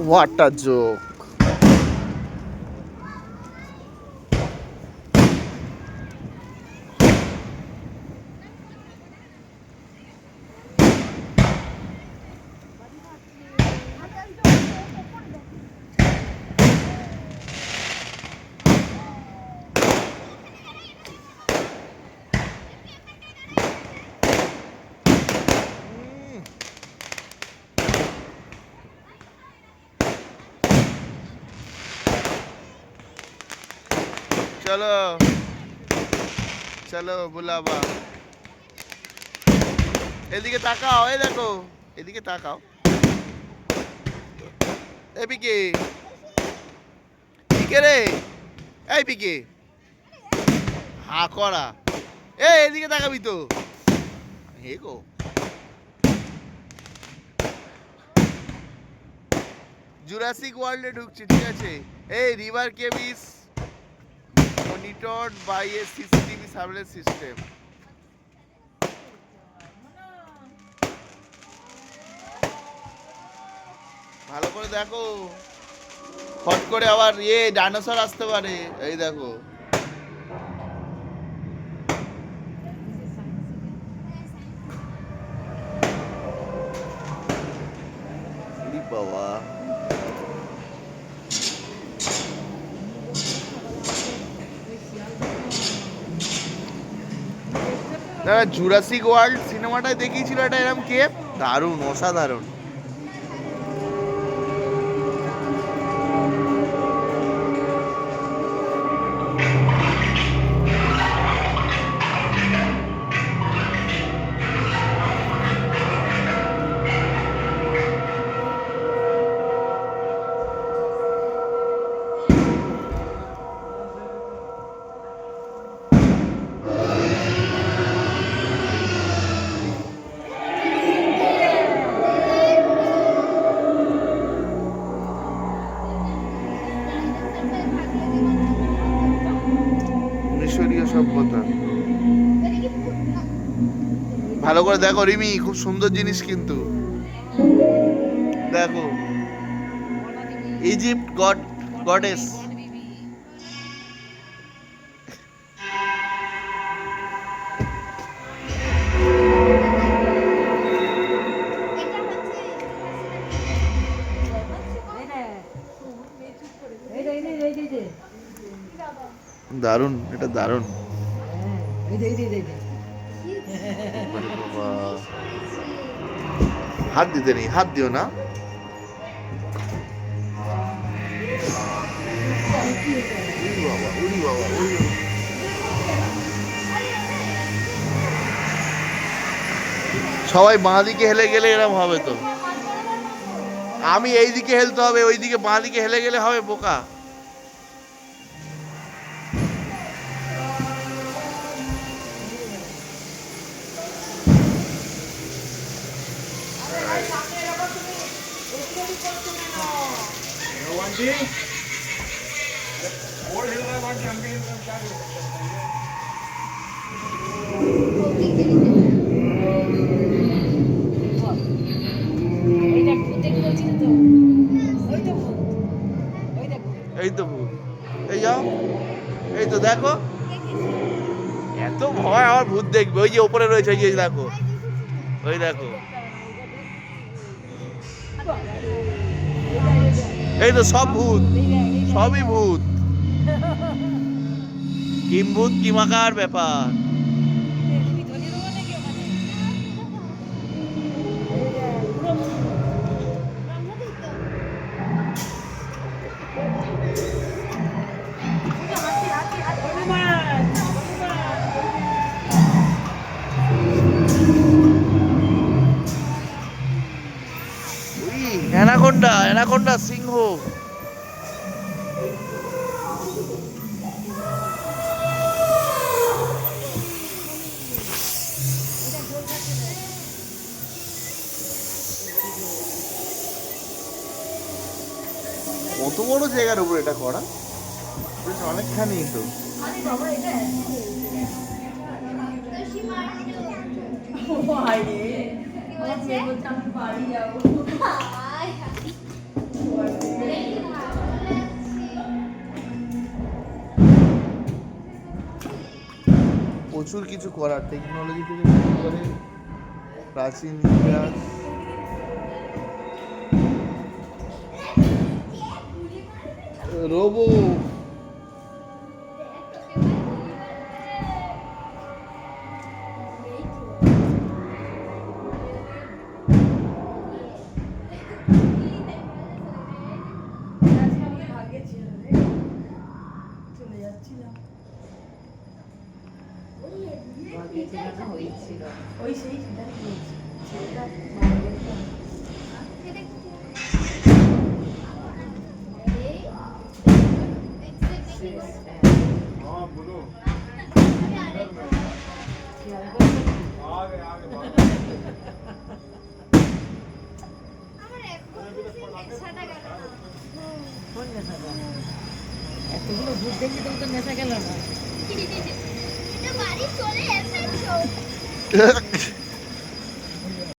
What a joke. चलो चलो बुलावा এদিকে তাকাও এই দেখো এদিকে তাকাও এই পিকে পিকে রে এই পিকে হা করা এই এদিকে তাকাবি তো হে গো জুরাসিক ওয়ার্ল্ডে ঢুকছে ঠিক আছে এই river cave is monitored by a CCTV surveillance system. ভালো করে দেখো ফট করে আবার ডাইনোসর আসতে পারে এই দেখো বাবা জুরাসিক ওয়ার্ল্ড সিনেমাটায় দেখিয়েছিল এটা এরকম কেভ দারুণ অসাধারণ সভ্যতা ভালো করে দেখো রিমি খুব সুন্দর জিনিস কিন্তু দেখো ইজিপ্ট গডেস দারুণ এটা দারুণ হাত দিতে নেই হাত দিও না সবাই বাঁ দিকে হেলে গেলে এরকম হবে তো আমি এই দিকে হেলতে হবে ওইদিকে বাঁ দিকে হেলে গেলে হবে বোকা এই তো ভূত এই যাও এই তো দেখো এত ভয় আমার ভূত দেখবে ওই যে উপরে রয়েছে ওই যে দেখো ওই দেখো এই তো সব ভূত সবই ভূত কিম্ভূত কিমাকার ব্যাপার অ্যানাকোন্ডা সিংহ কত বড় জায়গার উপর এটা করা বেশ অনেকখানি তো ভাই প্রচুর কিছু করার, টেকনোলজি থেকে শুরু করে প্রাচীন ইতিহাস। রোবো এতগুলো ভূত দেখি তুমি তো নেশা গেল না। এটা বাড়ি চলে এসেছো